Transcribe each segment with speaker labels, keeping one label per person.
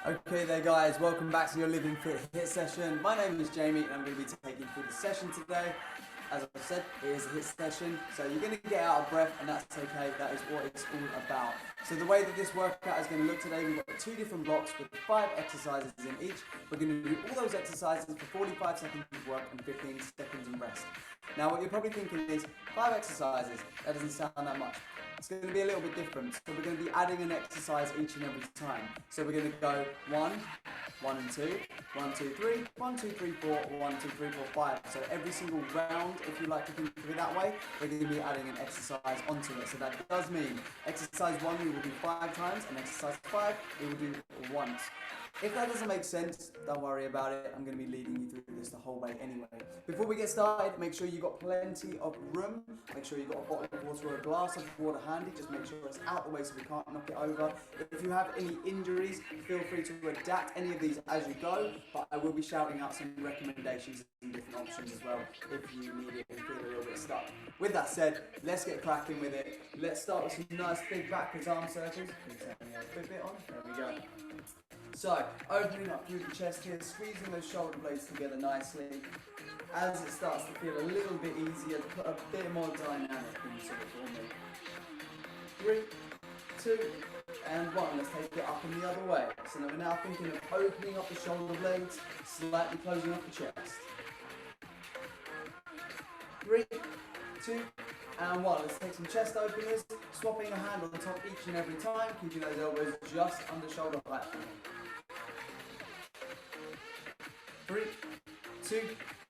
Speaker 1: Okay there guys, welcome back to your Living Fit HIIT session. My name is Jamie and I'm going to be taking you through the session today. As I said, it is a HIIT session, so you're going to get out of breath and that's okay, that is what it's all about. So the way that this workout is going to look today, we've got 2 different blocks with 5 exercises in each. We're going to do all those exercises for 45 seconds of work and 15 seconds of rest. Now what you're probably thinking is, 5 exercises, that doesn't sound that much. It's going to be a little bit different, so we're going to be adding an exercise each and every time. So we're going to go 1, 1 and 2, 1, 2, 3, 1, 2, 3, 4, 1, 2, 3, 4, 5. So every single round, if you like to think of it that way, we're going to be adding an exercise onto it. So that does mean exercise 1 we will do 5 times, and exercise 5 we will do once. If that doesn't make sense, don't worry about it. I'm going to be leading you through this the whole way anyway. Before we get started, make sure you've got plenty of room. Make sure you've got a bottle of water or a glass of water handy. Just make sure it's out the way so we can't knock it over. If you have any injuries, feel free to adapt any of these as you go. But I will be shouting out some recommendations and different options as well if you need it and feel a little bit stuck. With that said, let's get cracking with it. Let's start with some nice big backwards arm circles. Can you turn the bit on? There we go. So, opening up through the chest here, squeezing those shoulder blades together nicely. As it starts to feel a little bit easier, put a bit more dynamic into it for me. 3, 2, and 1. Let's take it up and the other way. So now we're now thinking of opening up the shoulder blades, slightly closing off the chest. 3, 2, and 1. Let's take some chest openers, swapping a hand on top each and every time, keeping those elbows just under shoulder height. 3, 2,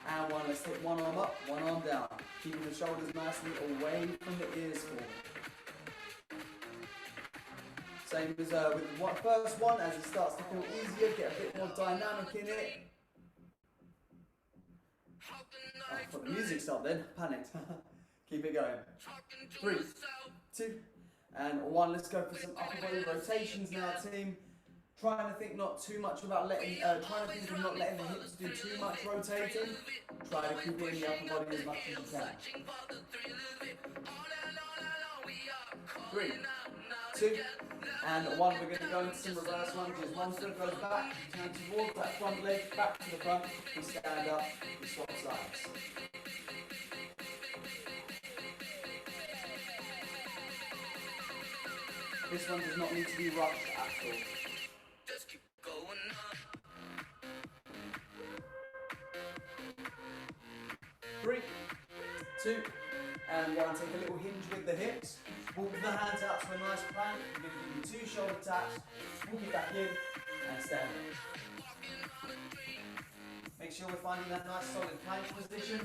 Speaker 1: and 1. Let's take one arm up, one arm down. Keeping the shoulders nicely away from the ears forward. Same as with the first one, as it starts to feel easier, get a bit more dynamic in it. Oh, I thought the music stopped then, panicked. Keep it going. 3, 2, and 1. Let's go for some upper body rotations now, team. Trying to think not too much about letting, trying to think of not letting the hips do too much rotating. Try to keep it in the upper body as much as you can. 3, 2, and 1. We're going to go into some reverse lunges. One foot goes back, turn towards that front leg, back to the front. We stand up, we swap sides. This one does not need to be rushed at all. 3, 2, and 1. Take a little hinge with the hips. Walk the hands out to a nice plank. You're going to do 2 shoulder taps. Walk it back in and stand up. Make sure we're finding that nice solid plank position.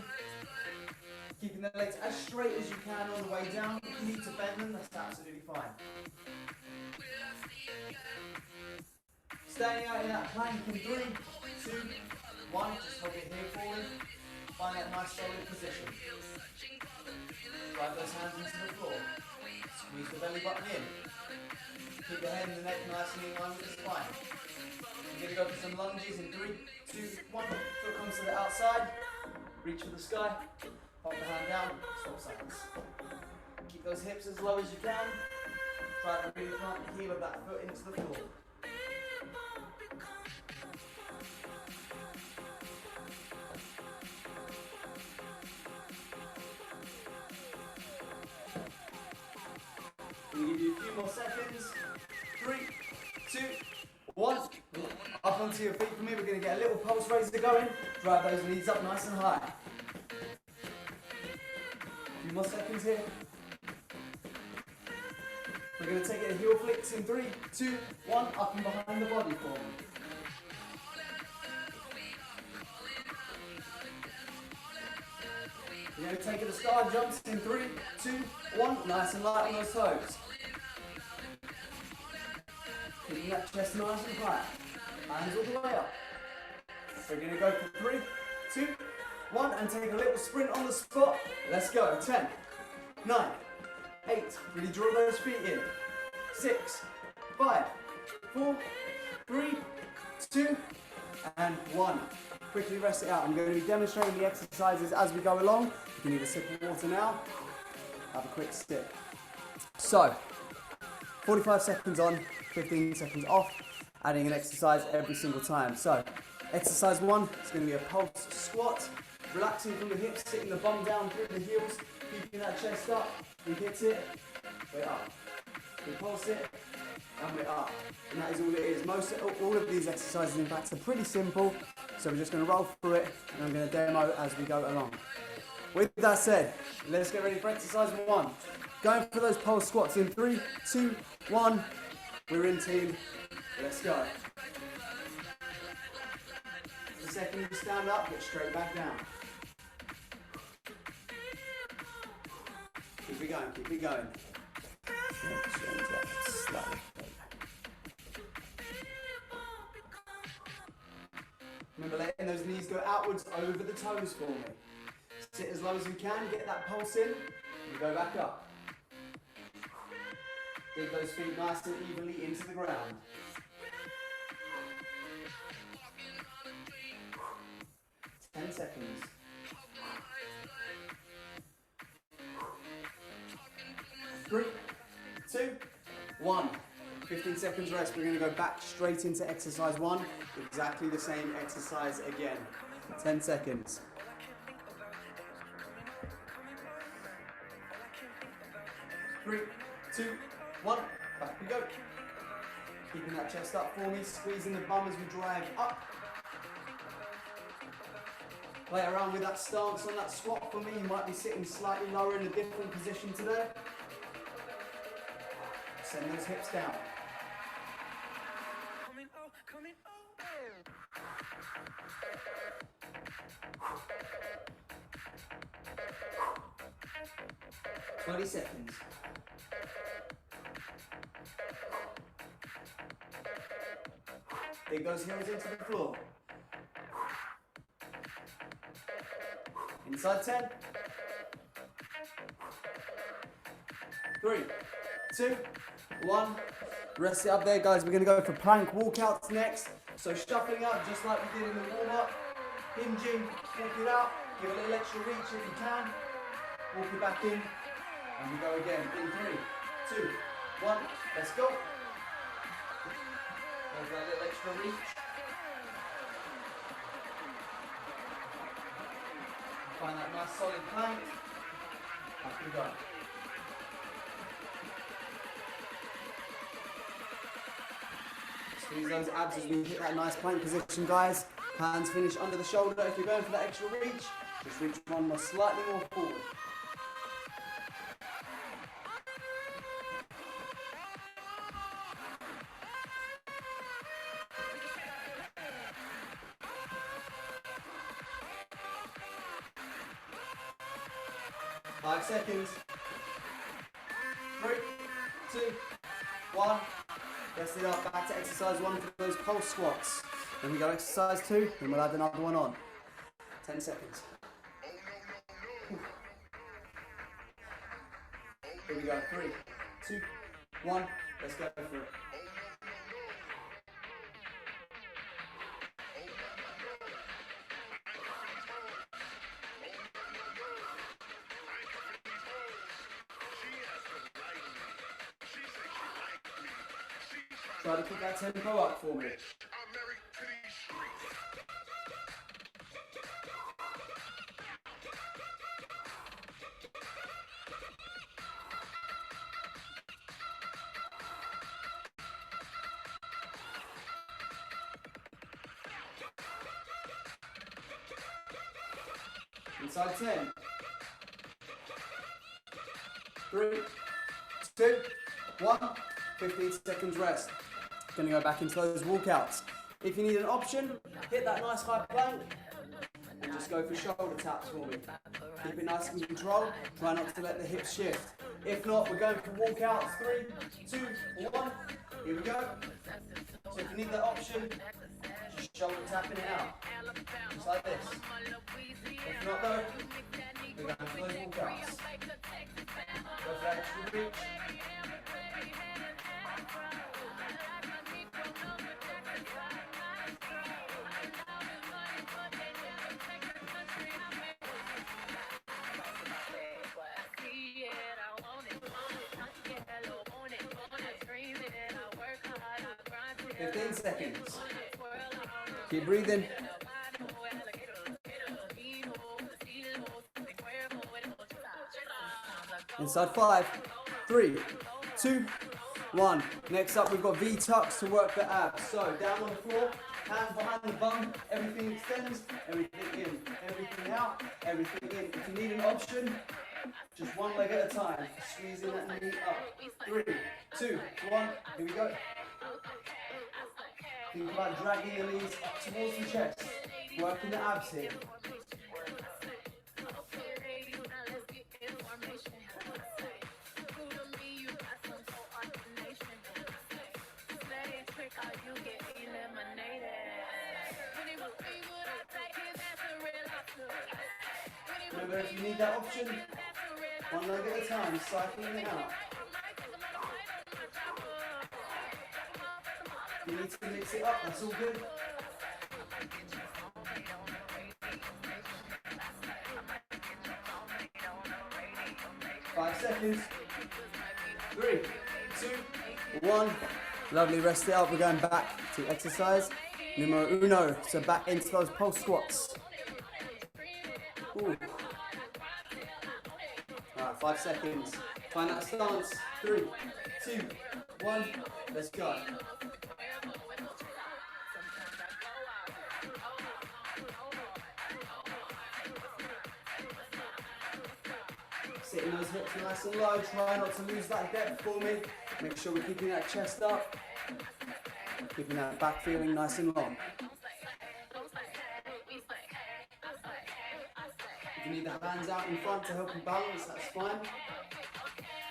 Speaker 1: Keeping the legs as straight as you can on the way down. If you need to bend them, that's absolutely fine. Staying out in that plank in 3, 2, 1. Just hold it here forward. Find that nice solid position. Drive those hands into the floor. Squeeze the belly button in. Keep the head and the neck nicely in line with the spine. We're going to go for some lunges in 3, 2, 1. Foot comes to the outside. Reach for the sky. Pop the hand down. Swap sides. Keep those hips as low as you can. Try to really plant the heel of that foot into the floor. We'll give you a few more seconds. 3, 2, 1. Up onto your feet for me. We're going to get a little pulse raiser going. Drive those knees up nice and high. A few more seconds here. We're going to take it a heel flicks in 3, 2, 1. Up and behind the body for me. We're going to take it to star jumps in 3, 2, 1. Nice and light on those toes. Keeping that chest nice and high. Hands all the way up. We're going to go for 3, 2, 1. And take a little sprint on the spot. Let's go. 10, 9, 8. Really draw those feet in. 6, 5, 4, 3, 2, and 1. Quickly rest it out. I'm going to be demonstrating the exercises as we go along. You can need a sip of water now. Have a quick sip. So, 45 seconds on, 15 seconds off. adding an exercise every single time. So, exercise 1 is going to be a pulse squat, relaxing from the hips, sitting the bum down through the heels, keeping that chest up. We hit it, we're up. We pulse it, and we're up. And that is all it is. All of these exercises, in fact, are pretty simple. So we're just going to roll through it, and I'm going to demo as we go along. With that said, let's get ready for exercise 1. Going for those pulse squats in 3, 2, 1. We're in team. Let's go. The second you stand up, get straight back down. Keep it going, keep it going. Remember letting those knees go outwards over the toes for me. Sit as low as you can, get that pulse in, and go back up. Dig those feet nice and evenly into the ground. Ten seconds. 3, 2, 1. 15 seconds rest. We're going to go back straight into exercise 1. Exactly the same exercise again. 10 seconds. 3, 2, 1. Back we go. Keeping that chest up for me. Squeezing the bum as we drive up. Play around with that stance on that squat for me. You might be sitting slightly lower in a different position today. Send those hips down. Twenty seconds. Dig those heels into the floor. Inside 10. 3, 2, 1. Rest it up there, guys. We're going to go for plank walkouts next. So shuffling up just like we did in the warm-up. Hinging, walk it out. Give a little extra reach if you can. Walk it back in. And we go again. In 3, 2, 1. Let's go. There's that little extra reach. Find that nice solid plank. Back we go. Squeeze those abs as we hit that nice plank position, guys. Hands finish under the shoulder. If you're going for that extra reach, just reach one more slightly more forward. Five seconds. 3, 2, 1. Rest it up. Back to exercise 1 for those pulse squats. Then we go exercise 2, and we'll add another one on. 10 seconds. Here we go. 3, 2, 1. Let's go for it. Try to keep that tempo up for me. Inside 10. 3, 2, 1. 15 seconds rest. Going to go back into those walkouts. If you need an option, hit that nice high plank and just go for shoulder taps for me. Keep it nice and controlled. Try not to let the hips shift. If not, we're going for walkouts. 3, 2, 1. Here we go. So if you need that option, just shoulder tapping it out. Just like this. If not though, we're going for those walkouts. Go for that extra reach. 15 seconds. Keep breathing. Inside 5, 3, 2, 1. Next up, we've got V-tucks to work the abs. So down on the floor, hands behind the bum, everything extends, everything in, everything out, everything in. If you need an option, just one leg at a time. Squeezing that knee up. 3, 2, 1. Here we go. Think about dragging the knees up towards the chest. Working the abs here. Remember, if you need that option, one leg at a time, cycling it out. You need to mix it up, that's all good. Five seconds. 3, 2, 1. Lovely, rest it up. We're going back to exercise numero uno. So back into those pulse squats. Ooh. Alright, 5 seconds. Find that stance. 3, 2, 1. Let's go. Sitting those hips nice and low. Try not to lose that depth for me. Make sure we're keeping that chest up. Keeping that back feeling nice and long. If you need the hands out in front to help you balance, that's fine.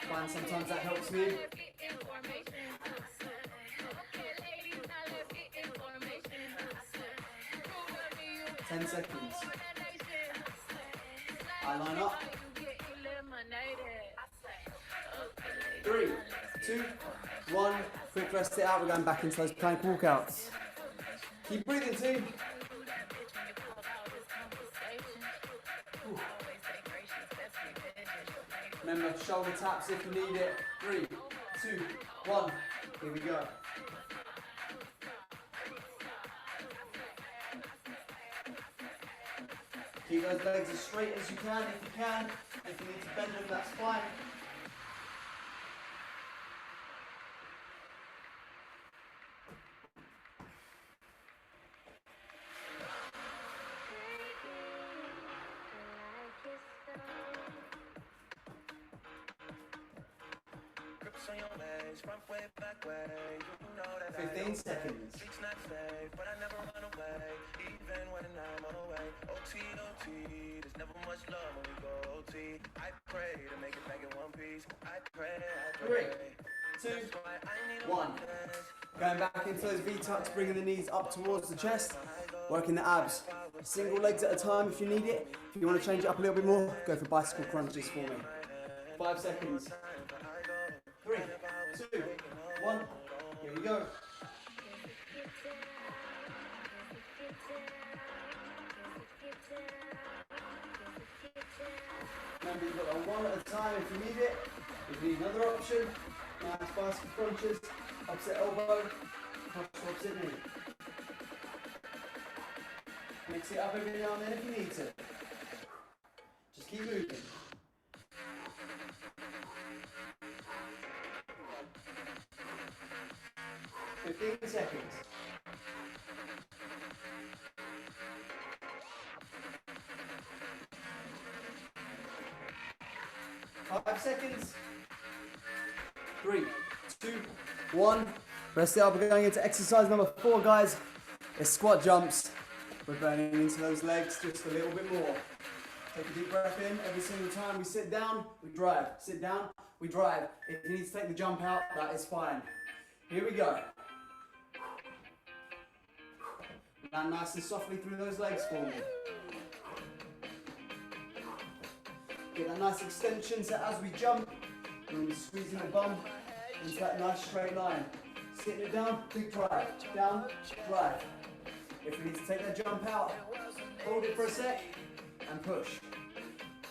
Speaker 1: Find sometimes that helps me. 10 seconds. I line up. 3, 2, 1. Quick rest it out. We're going back into those plank walkouts. Keep breathing, team. Remember, shoulder taps if you need it. 3, 2, 1. Here we go. Keep those legs as straight as you can if you can. If you need to bend them, that's fine.
Speaker 2: On your legs, front way, back way, you know that
Speaker 1: 15 seconds.
Speaker 2: Streets not safe, but I never run away, even when I'm on the way. OT, there's never much love when we go OT. I pray to make it back in one piece. I pray.
Speaker 1: 3, 2, 1. Going back into those V-tucks, bringing the knees up towards the chest, working the abs. Single legs at a time if you need it. If you want to change it up a little bit more, go for bicycle crunches for me. 5 seconds. 3, 2, 1. Here we go. Remember, you've got that one at a time if you need it. If you need another option, nice bicycle crunches, opposite elbow, opposite knee. Mix it up every now and then if you need to. Just keep moving. 15 seconds. Five seconds. 3, 2, 1. Rest it up. We're going into exercise number 4, guys. It's squat jumps. We're burning into those legs just a little bit more. Take a deep breath in. Every single time we sit down, we drive. Sit down, we drive. If you need to take the jump out, that is fine. Here we go. Land nice and softly through those legs for me. Get that nice extension so as we jump, we're going to be squeezing the bum into that nice straight line. Sitting it down, big drive. Down, drive. If we need to take that jump out, hold it for a sec and push.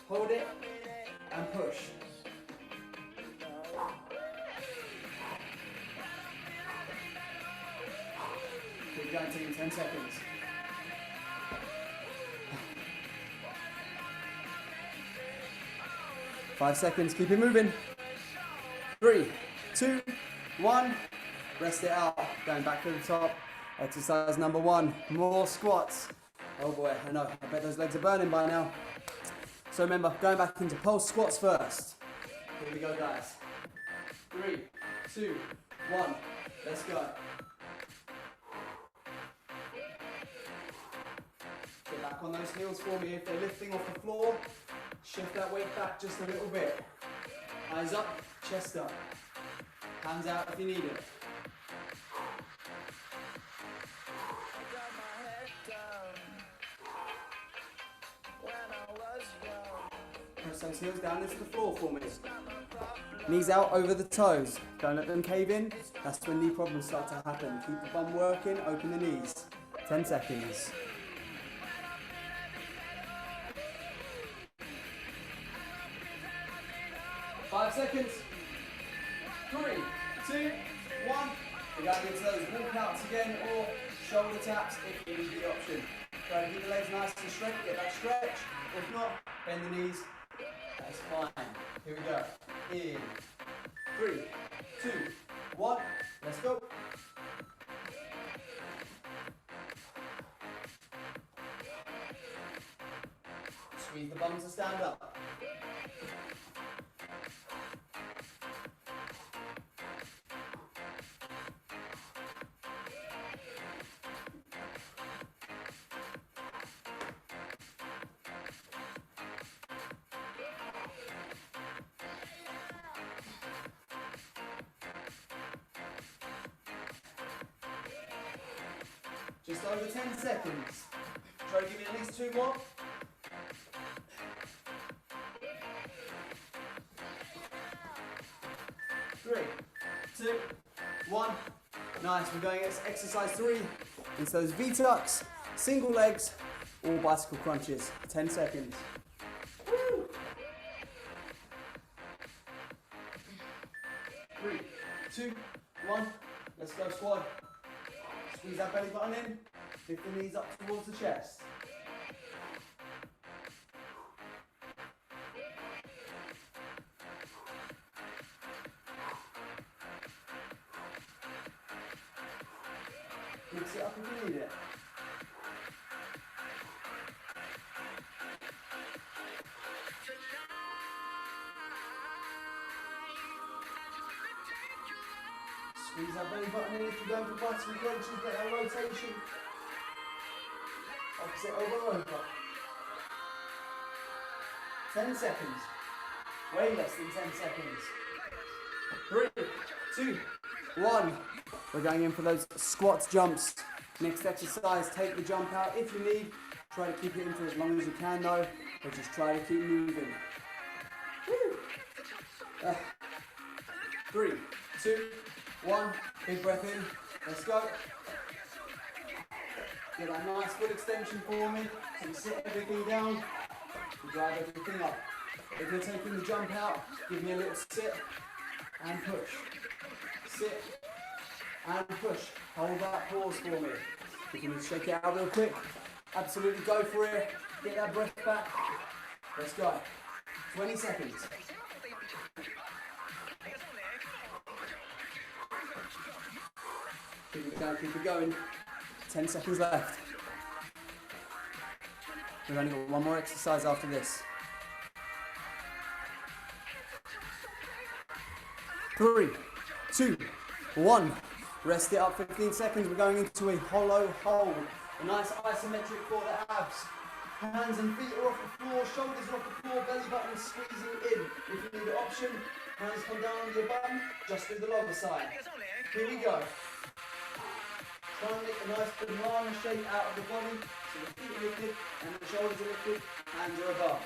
Speaker 1: Hold it and push. Keep going, team, 10 seconds. Five seconds, keep it moving. 3, 2, 1. Rest it out. Going back to the top. Exercise number 1. More squats. Oh boy, I know. I bet those legs are burning by now. So remember, going back into pulse squats first. Here we go, guys. 3, 2, 1. Let's go. Get back on those heels for me. If they're lifting off the floor, shift that weight back just a little bit. Eyes up, chest up. Hands out if you need it. Press those heels down into the floor for me. Knees out over the toes. Don't let them cave in. That's when knee problems start to happen. Keep the bum working, open the knees. 10 seconds. Five seconds. 3, 2, 1. We're going into those walkouts again or shoulder taps if you need the option. Try to keep the legs nice and straight, get that stretch. If not, bend the knees. That's fine. Here we go. In 3, 2, 1. Let's go. Squeeze the bums to stand up. Just over 10 seconds. Try to give it at least 2 more. Three, 2, 1. Nice, we're going into exercise 3. It's those V-tucks, single legs, or bicycle crunches. 10 seconds. Woo. 3, 2, 1. Let's go, squad. Squeeze that belly button in, lift the knees up towards the chest. Mix it up if you need it. Squeeze that belly button in if you're going for bicycle crunches, get that rotation. Opposite elbow over. 10 seconds. Way less than 10 seconds. 3, 2, 1. We're going in for those squats, jumps. Next exercise, take the jump out if you need. Try to keep it in for as long as you can though, but just try to keep moving. 3, 2, 1. Big breath in. Let's go. Get that nice full extension for me. So you sit everything down. You drive everything up. If you're taking the jump out, give me a little sit and push. Sit and push. Hold that pause for me. You can shake it out real quick. Absolutely go for it. Get that breath back. Let's go. 20 seconds. Keep it going, keep it going. 10 seconds left. We've only got one more exercise after this. 3, 2, 1. Rest it up 15 seconds. We're going into a hollow hold. A nice isometric for the abs. Hands and feet are off the floor, shoulders are off the floor, belly button squeezing in. If you need an option, hands come down on your bum, just do the lower side. Here we go. Try and make a nice banana shape out of the body, so the feet are lifted and the shoulders are lifted, hands are above.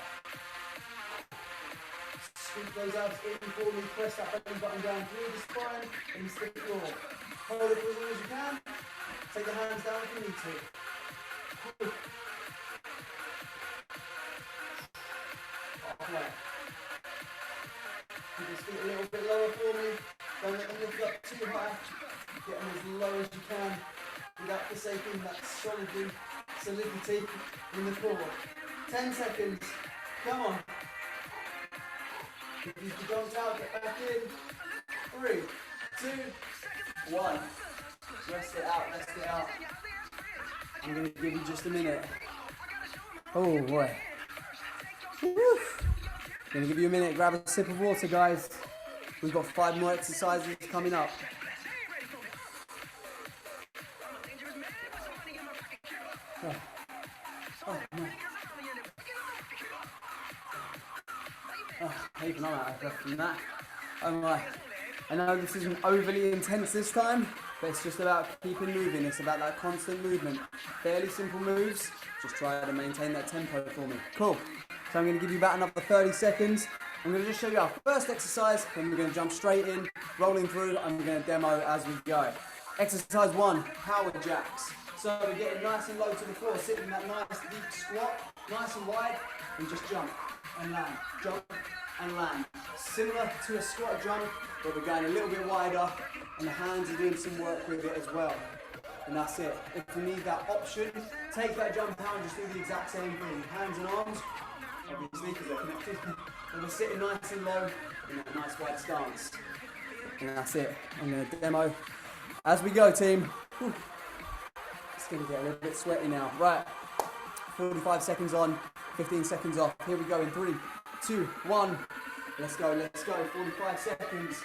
Speaker 1: Squeeze those abs in for me, press that belly button down through the spine and stick the floor. Hold it for as long as you can. Take the hands down if you need to. Halfway. Keep your feet a little bit lower for me. Don't let them lift up too high. Get them as low as you can. without forsaking that solidity in the core. 10 seconds. Come on. If you jumped out, get back in. 3, 2, 1. Rest it out, rest it out. I'm going to give you just a minute. Oh boy. Woo. Going to give you a minute. Grab a sip of water, guys. We've got 5 more exercises coming up. Oh. Oh, no. Oh, even I'm out of breath from that. Oh my. I know this isn't overly intense this time, but it's just about keeping moving. It's about that constant movement. Fairly simple moves. Just try to maintain that tempo for me. Cool. So I'm going to give you about another 30 seconds. I'm going to just show you our first exercise, then we're going to jump straight in, rolling through, and we're going to demo as we go. Exercise 1, power jacks. So we're getting nice and low to the floor, sitting in that nice deep squat, nice and wide, and just jump and land, jump and land. Similar to a squat jump, but we're going a little bit wider, and the hands are doing some work with it as well. And that's it. If you need that option, take that jump out and just do the exact same thing. Hands and arms, obviously because they're connected. And we're sitting nice and low in that nice wide stance. And that's it. I'm going to demo as we go, team. Whew. It's going to get a little bit sweaty now. Right, 45 seconds on, 15 seconds off. Here we go in 3, 2, 1. Let's go, 45 seconds.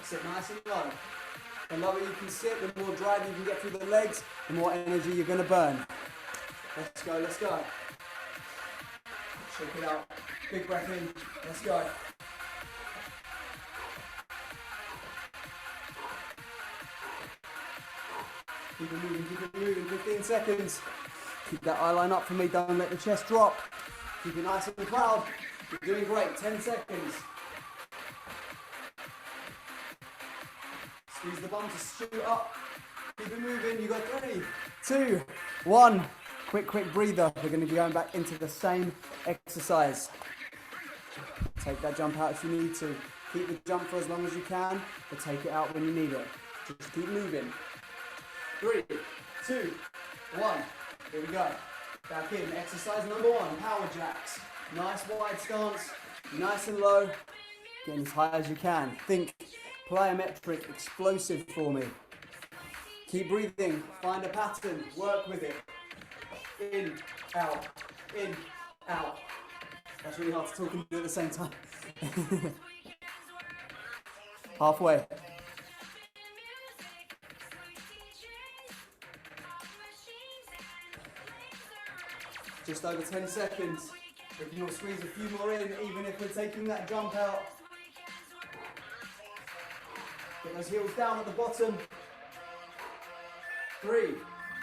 Speaker 1: Sit nice and low. The lower you can sit, the more drive you can get through the legs, the more energy you're going to burn. Let's go, let's go. Shake it out. Big breath in. Let's go. Keep it moving, 15 seconds. Keep that eye line up for me, don't let the chest drop. Keep it nice and proud. You're doing great, 10 seconds. Squeeze the bum to shoot up. Keep it moving, you got 3, 2, 1. Quick breather. We're going to be going back into the same exercise. Take that jump out if you need to. Keep the jump for as long as you can, but take it out when you need it. Just keep moving. 3, 2, 1. Here we go. Back in. Exercise number 1, power jacks. Nice wide stance, nice and low. Getting as high as you can. Think plyometric, explosive for me. Keep breathing. Find a pattern. Work with it. In, out, in, out. That's really hard to talk and do at the same time. Halfway. Just over 10 seconds. We can all squeeze a few more in, even if we're taking that jump out. Get those heels down at the bottom. 3,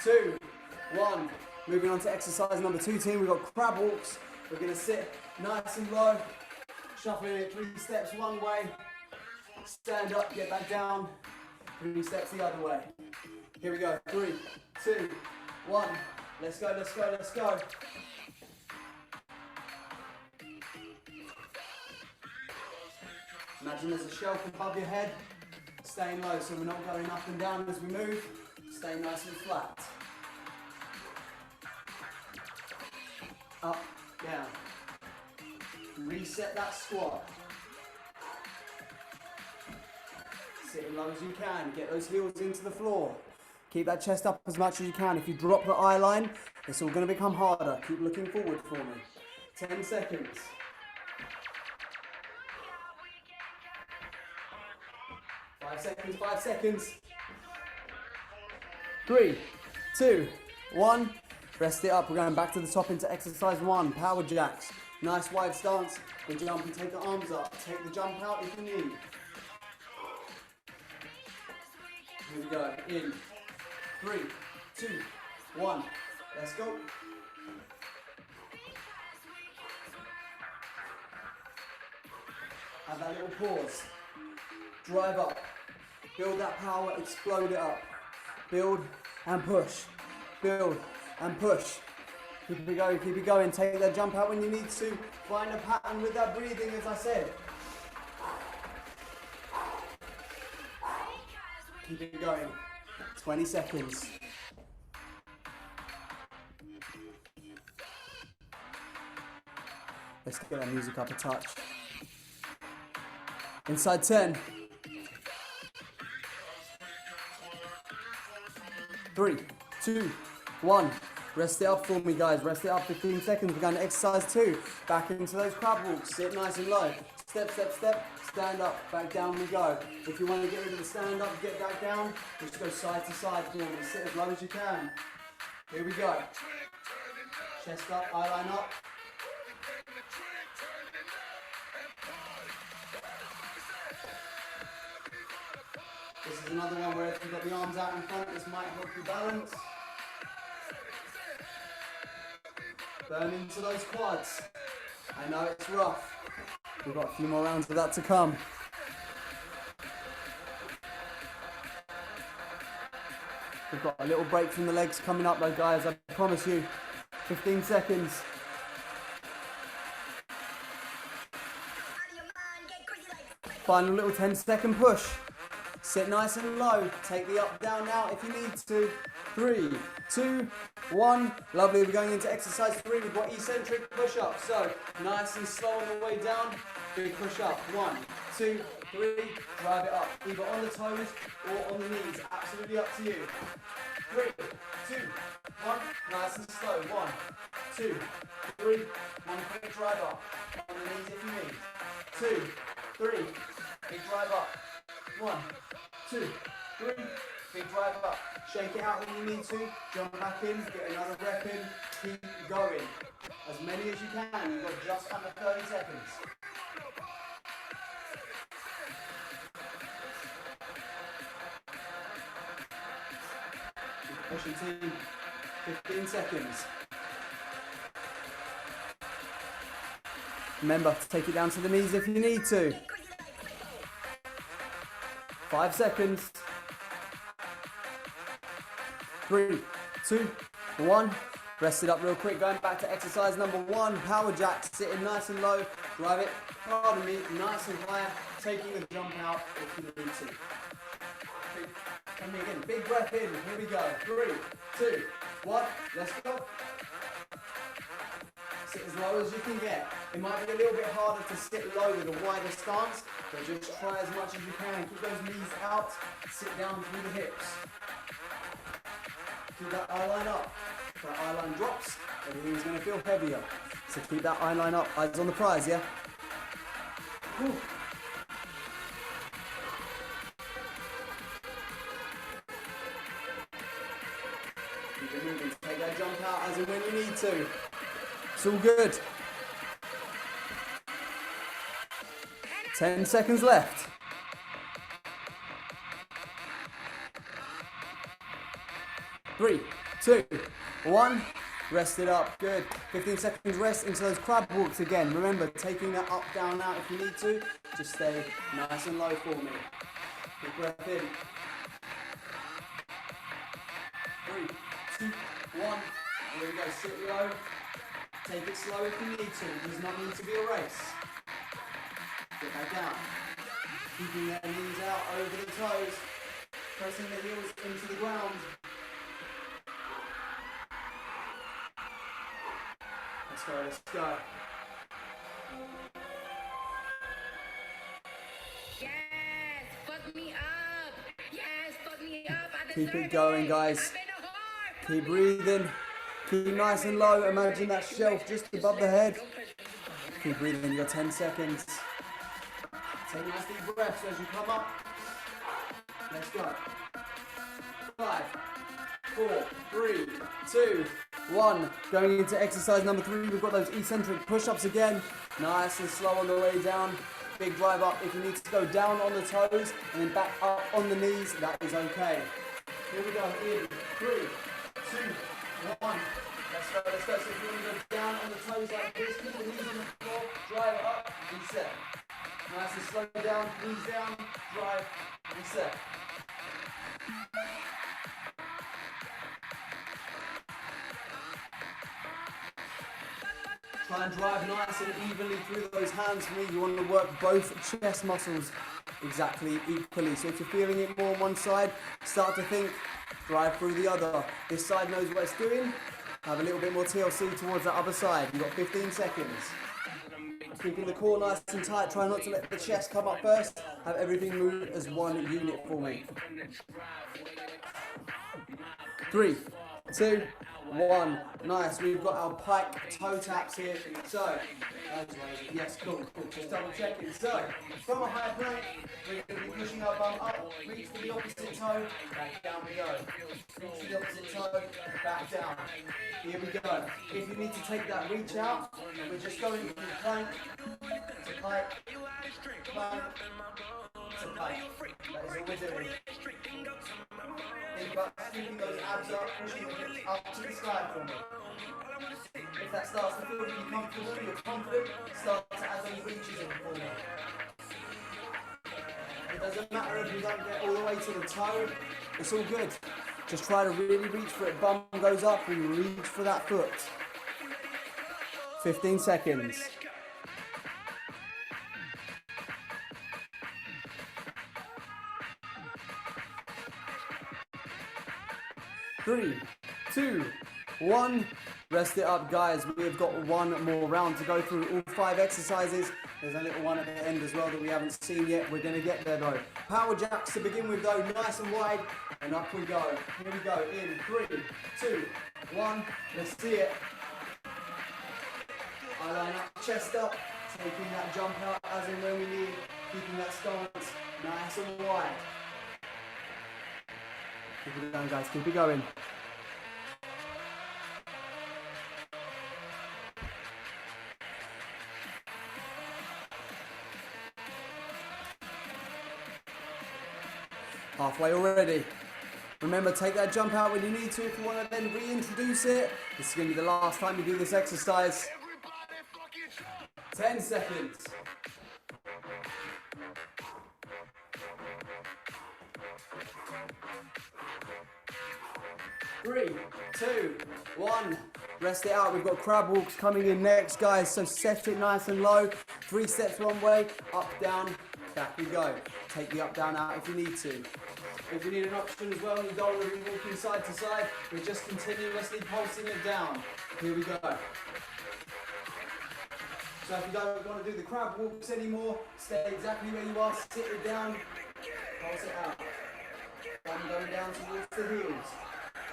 Speaker 1: 2, 1. Moving on to exercise number 2, team. We've got crab walks. We're going to sit nice and low. Shuffling it 3 steps one way. Stand up, get back down. 3 steps the other way. Here we go. 3, 2, 1. Let's go, let's go, let's go. Imagine there's a shelf above your head. Staying low so we're not going up and down as we move. Stay nice and flat. Up, down. Reset that squat. Sit as low as you can. Get those heels into the floor. Keep that chest up as much as you can. If you drop the eye line, it's all going to become harder. Keep looking forward for me. 10 seconds. 5 seconds, 5 seconds. 3, 2, 1. Rest it up. We're going back to the top into exercise 1. Power jacks. Nice wide stance. Then jump and take the arms up. Take the jump out if you need. Here we go. In. 3, 2, 1. Let's go. Have that little pause. Drive up. Build that power, explode it up. Build and push. Build and push. Keep it going, keep it going. Take that jump out when you need to. Find a pattern with that breathing, as I said. Keep it going. 20 seconds. Let's get that music up a touch. Inside 10. 3, 2, 1. Rest it up for me, guys. Rest it up 15 seconds. We're going to exercise 2. Back into those crab walks. Sit nice and low. Step, step, step. Stand up. Back down we go. If you want to get rid of the stand up, get back down. Just go side to side for me. Sit as low as you can. Here we go. Chest up, eye line up. This is another one where if you've got the arms out in front, this might help you balance. Burn into those quads. I know it's rough. We've got a few more rounds of that to come. We've got a little break from the legs coming up though, guys, I promise you. 15 seconds. Final little 10-second push. Sit nice and low. Take the up, down now if you need to. 3, 2, 1. Lovely. We're going into exercise 3. We've got eccentric push-ups. So nice and slow on the way down. Big push-up. 1, 2, 3. Drive it up. Either on the toes or on the knees. Absolutely up to you. 3, 2, 1. Nice and slow. 1, 2, 3. One quick drive up. On the knees if you need. 2, 3. Big drive up. 1, 2, 3. Big drive up. Shake it out when you need to. Jump back in. Get another rep in. Keep going. As many as you can. You've got just under 30 seconds. Keep pushing, team. 15 seconds. Remember to take it down to the knees if you need to. 5 seconds. 3, 2, 1. Rest it up real quick. Going back to exercise number 1. Power jacks. Sitting nice and low. Drive it, pardon me, nice and high. Taking a jump out if you need to. Coming again. Big breath in. Here we go. 3, 2, 1. Let's go. Sit as low as you can get. It might be a little bit harder to sit low with a wider stance, but just try as much as you can. Keep those knees out. Sit down through the hips. Keep that eye line up. If that eye line drops, everything's going to feel heavier. So keep that eye line up. Eyes on the prize, yeah? Whew. Keep it moving. Take that jump out as and when you need to. It's all good. 10 seconds left. 3, 2, 1. Rest it up. Good. 15 seconds rest into those crab walks again. Remember, taking that up, down, out if you need to. Just stay nice and low for me. Big breath in. 3, 2, 1. Here we go. Sit low. Take it slow if you need to. It does not need to be a race. Get back down. Keeping their knees out over the toes. Pressing the heels into the ground. Let's go, let's go.
Speaker 3: Yes, fuck me up. Yes, fuck me up.
Speaker 1: Keep it going, guys. Keep breathing. Keep nice and low. Imagine that shelf just above the head. Keep breathing. You got 10 seconds. Take nice deep breaths as you come up. Let's go. 5, 4, 3, 2, 1. Going into exercise number 3. We've got those eccentric push-ups again. Nice and slow on the way down. Big drive up. If you need to go down on the toes and then back up on the knees, that is okay. Here we go. In 3, 2, 1. Let's go, let's go. So if you want to go down on the toes like this, keep the knees on the floor, drive it up, reset. Nice and slow down, knees down, drive, reset. Try and drive nice and evenly through those hands for me. You want to work both chest muscles exactly equally. So if you're feeling it more on one side, start to think, drive through the other. This side knows what it's doing. Have a little bit more TLC towards that other side. You've got 15 seconds. Keeping the core nice and tight. Try not to let the chest come up first. Have everything move as one unit for me. 3, 2, 1. Nice. We've got our pike toe taps here. So, yes, cool. Just double checking. So, from a high plank, we're going to be pushing our bum up, reach for the opposite toe, back down we go. Reach to the opposite toe, back down. Here we go. If you need to take that reach out, we're just going from plank to pike, plank to pike. That is all we're doing. Think about keeping those abs up, pushing the hips up to the sky for me. If that starts to feel really comfortable, you're confident, start to add those reaches in for me. It doesn't matter if you don't get all the way to the toe, it's all good. Just try to really reach for it. Bum goes up, we reach for that foot. 15 seconds. 3, 2, 1. Rest it up, guys. We've got one more round to go through all 5 exercises. There's a little one at the end as well that we haven't seen yet. We're going to get there though. Power jacks to begin with though, nice and wide, and up we go. Here we go, in 3, 2, 1. Let's see it. I line up, chest up, taking that jump out as and when we need, keeping that stance nice and wide. Keep it going, guys, keep it going. Halfway already. Remember, take that jump out when you need to. If you want to then reintroduce it, this is going to be the last time you do this exercise. 10 seconds. 3, 2, 1. Rest it out. We've got crab walks coming in next, guys. So set it nice and low. 3 steps one way, up, down, back we go. Take the up, down, out if you need to. If you need an option as well, you don't want to be walking side to side, we're just continuously pulsing it down. Here we go. So if you don't want to do the crab walks anymore, stay exactly where you are, sit it down, pulse it out. Thumb going down towards the heels.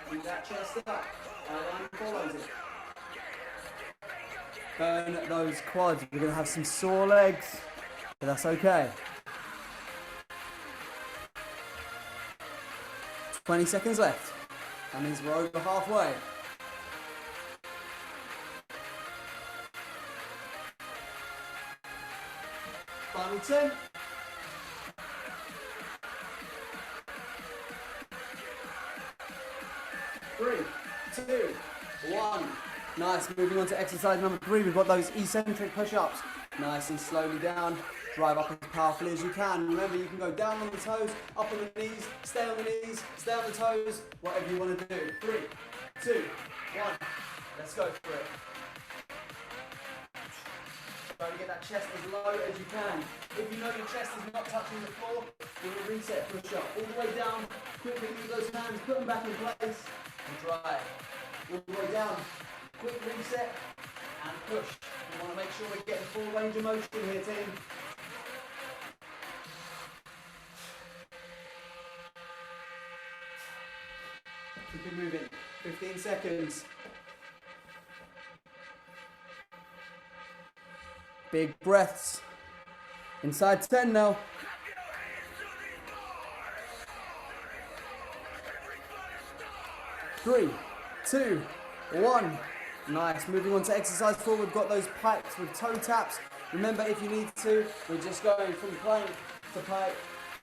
Speaker 1: Keep that chest up. Outline follows it. Burn those quads. We're going to have some sore legs, but that's okay. 20 seconds left. That means we're over halfway. Final 10. 3, 2, 1. Nice. Moving on to exercise number 3. We've got those eccentric push-ups. Nice and slowly down. Drive up as powerfully as you can. Remember, you can go down on the toes, up on the knees, stay on the knees, stay on the toes, whatever you want to do. 3, 2, 1. Let's go for it. Try to get that chest as low as you can. If you know your chest is not touching the floor, do a reset push-up. All the way down, quickly use those hands, put them back in place, and drive. All the way down, quick reset, and push. We want to make sure we're getting full range of motion here, team. Keep it moving. 15 seconds. Big breaths. Inside 10 now. 3, 2, 1. Nice. Moving on to exercise 4. We've got those pikes with toe taps. Remember, if you need to, we're just going from plank to pike,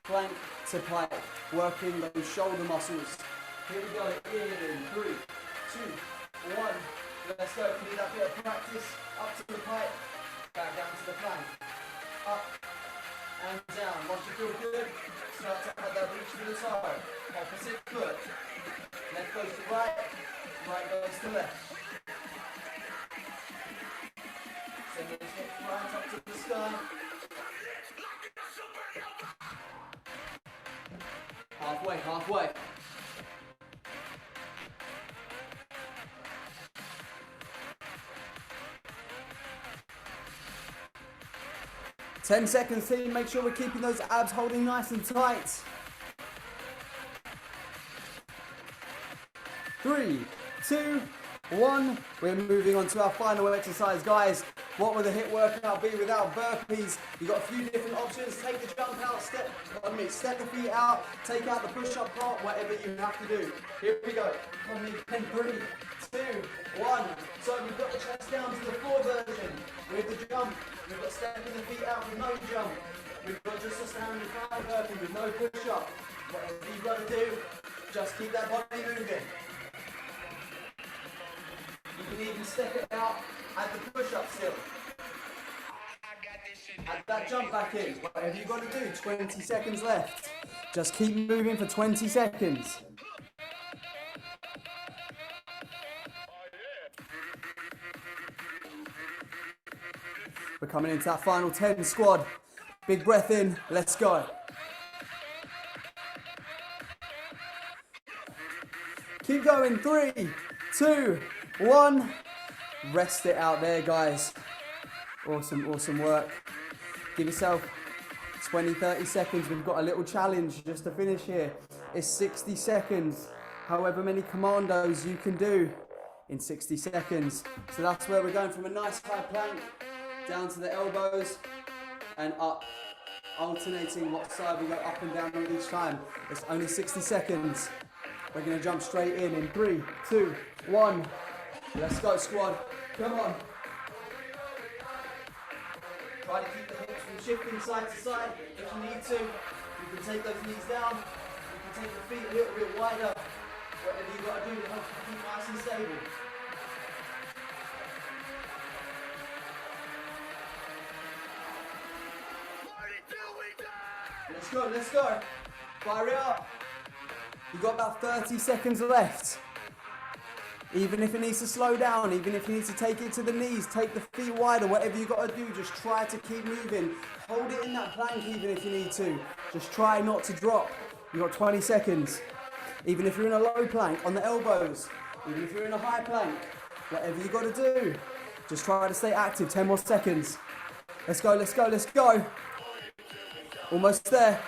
Speaker 1: plank to pike, working those shoulder muscles. Here we go, in 3, 2, 1. Let's go. If you need that bit of practice, up to the pike, back down to the plank. Up and down. Once you feel good, start to add that reach to the toe. Opposite foot. Left goes to right, right goes to left. Send those hips right up to the sky. Halfway, halfway. Ten seconds, team. Make sure we're keeping those abs holding nice and tight. 3, 2, 1. We're moving on to our final exercise, guys. What will the HIIT workout be without burpees? You've got a few different options. Take the jump out, step the feet out, take out the push-up part, whatever you have to do. Here we go. On me, 3, 2, 1. So we've got the chest down to the floor version. With the jump, we've got stepping the feet out with no jump. We've got just a standing flat burpee with no push-up. Whatever you've got to do, just keep that body moving. You can even step it out at the push-up still. Add that jump back in. Whatever you've got to do, 20 seconds left. Just keep moving for 20 seconds. We're coming into that final 10 squad. Big breath in, let's go. Keep going, 3, 2, 1. Rest it out there, guys. Awesome, awesome work. Give yourself 20, 30 seconds. We've got a little challenge just to finish here. It's 60 seconds. However many commandos you can do in 60 seconds. So that's where we're going from a nice high plank down to the elbows and up, alternating what side we go up and down on each time. It's only 60 seconds. We're going to jump straight in 3, 2, 1. Let's go, squad. Come on. Try to keep the hips from shifting side to side. If you need to, you can take those knees down. You can take the feet a little bit wider. Whatever you've got to do to help you keep nice and stable. Let's go, let's go. Fire it up. You've got about 30 seconds left. Even if it needs to slow down, even if you need to take it to the knees, take the feet wider, whatever you've got to do, just try to keep moving. Hold it in that plank even if you need to. Just try not to drop. You've got 20 seconds. Even if you're in a low plank, on the elbows, even if you're in a high plank, whatever you've got to do, just try to stay active. 10 more seconds. Let's go, let's go, let's go. Almost there.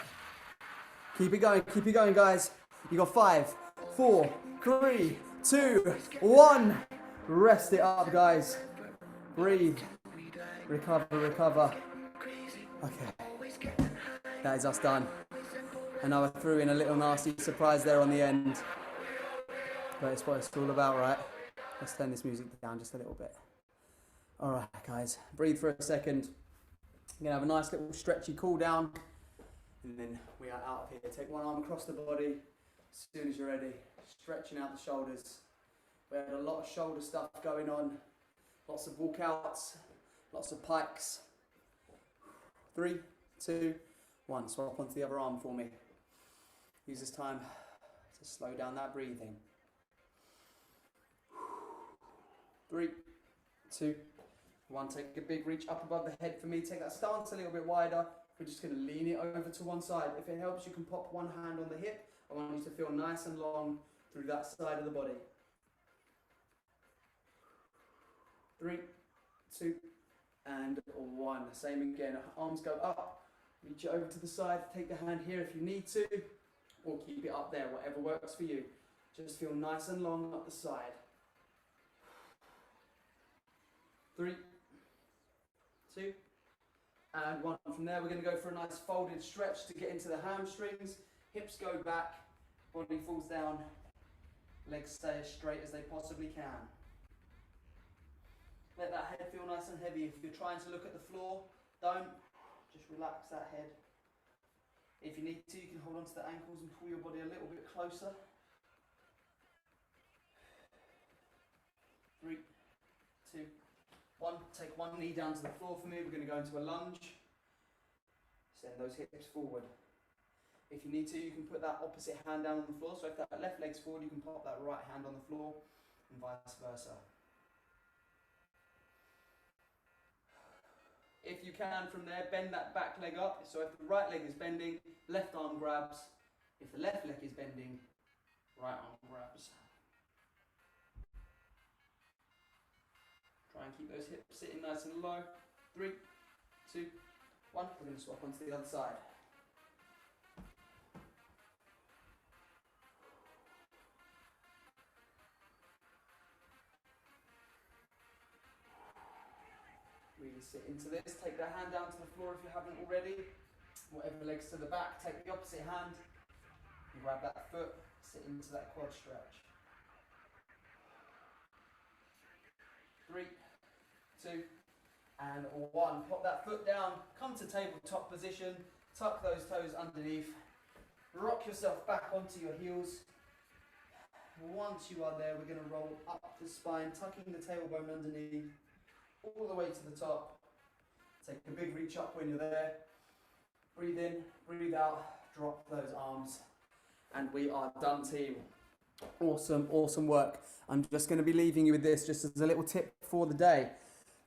Speaker 1: Keep it going, guys. You got 5, 4, 3, 2, 1. Rest it up, guys. Breathe. Recover, recover. Okay. That is us done. I know I threw in a little nasty surprise there on the end. But it's what it's all about, right? Let's turn this music down just a little bit. Alright, guys. Breathe for a second. I'm going to have a nice little stretchy cool down. And then we are out of here. Take one arm across the body. As soon as you're ready, stretching out the shoulders. We had a lot of shoulder stuff going on. Lots of walkouts, lots of pikes. 3, 2, 1. Swap onto the other arm for me. Use this time to slow down that breathing. 3, 2, 1. Take a big reach up above the head for me. Take that stance a little bit wider. We're just going to lean it over to one side. If it helps, you can pop one hand on the hip. I want you to feel nice and long through that side of the body. 3, 2, and 1. Same again. Arms go up. Reach it over to the side. Take the hand here if you need to, or keep it up there, whatever works for you. Just feel nice and long up the side. 3, 2, and 1. From there, we're going to go for a nice folded stretch to get into the hamstrings. Hips go back, body falls down, legs stay as straight as they possibly can. Let that head feel nice and heavy. If you're trying to look at the floor, don't. Just relax that head. If you need to, you can hold onto the ankles and pull your body a little bit closer. 3, 2, 1. Take one knee down to the floor for me. We're going to go into a lunge. Send those hips forward. If you need to, you can put that opposite hand down on the floor. So if that left leg's forward, you can pop that right hand on the floor and vice versa. If you can from there, bend that back leg up. So if the right leg is bending, left arm grabs. If the left leg is bending, right arm grabs. Try and keep those hips sitting nice and low. 3, 2, 1. We're going to swap onto the other side. Really sit into this. Take that hand down to the floor if you haven't already. Whatever legs to the back, take the opposite hand and grab that foot. Sit into that quad stretch. 3, 2, and 1. Pop that foot down. Come to tabletop position. Tuck those toes underneath. Rock yourself back onto your heels. Once you are there, we're going to roll up the spine, tucking the tailbone underneath, all the way to the top. Take a big reach up when you're there. Breathe in, breathe out, drop those arms. And we are done, team. Awesome, awesome work. I'm just going to be leaving you with this just as a little tip for the day.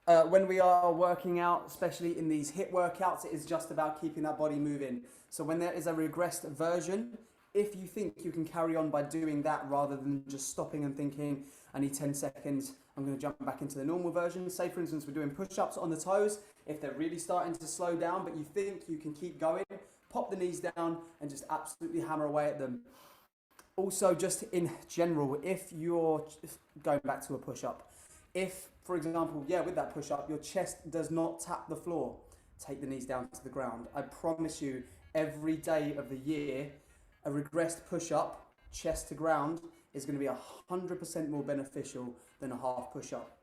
Speaker 1: When we are working out, especially in these HIIT workouts, it is just about keeping that body moving. So when there is a regressed version, if you think you can carry on by doing that rather than just stopping and thinking, I need 10 seconds, I'm going to jump back into the normal version. Say, for instance, we're doing push-ups on the toes. If they're really starting to slow down, but you think you can keep going, pop the knees down and just absolutely hammer away at them. Also, just in general, if you're going back to a push-up, if, for example, with that push-up, your chest does not tap the floor, take the knees down to the ground. I promise you, every day of the year, a regressed push-up, chest to ground, is going to be 100% more beneficial than a half push-up.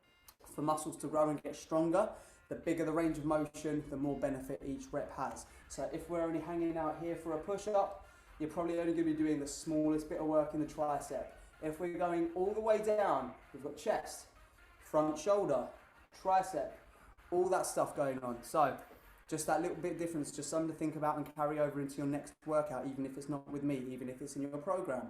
Speaker 1: For muscles to grow and get stronger, the bigger the range of motion, the more benefit each rep has. So if we're only hanging out here for a push-up, you're probably only going to be doing the smallest bit of work in the tricep. If we're going all the way down, we've got chest, front shoulder, tricep, all that stuff going on. So just that little bit of difference, just something to think about and carry over into your next workout, even if it's not with me, even if it's in your program.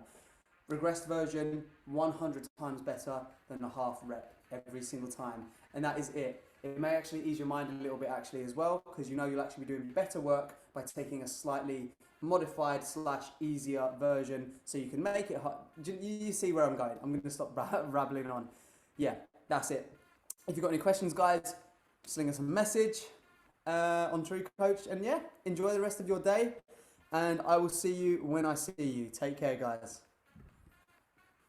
Speaker 1: Regressed version, 100 times better than a half rep every single time. And that is it. It may actually ease your mind a little bit actually as well, because you know you'll actually be doing better work by taking a slightly modified / easier version, so you can make it hard. You see where I'm going. I'm going to stop rabbling on. Yeah, that's it. If you've got any questions, guys, sling us a message on True Coach. And enjoy the rest of your day. And I will see you when I see you. Take care, guys.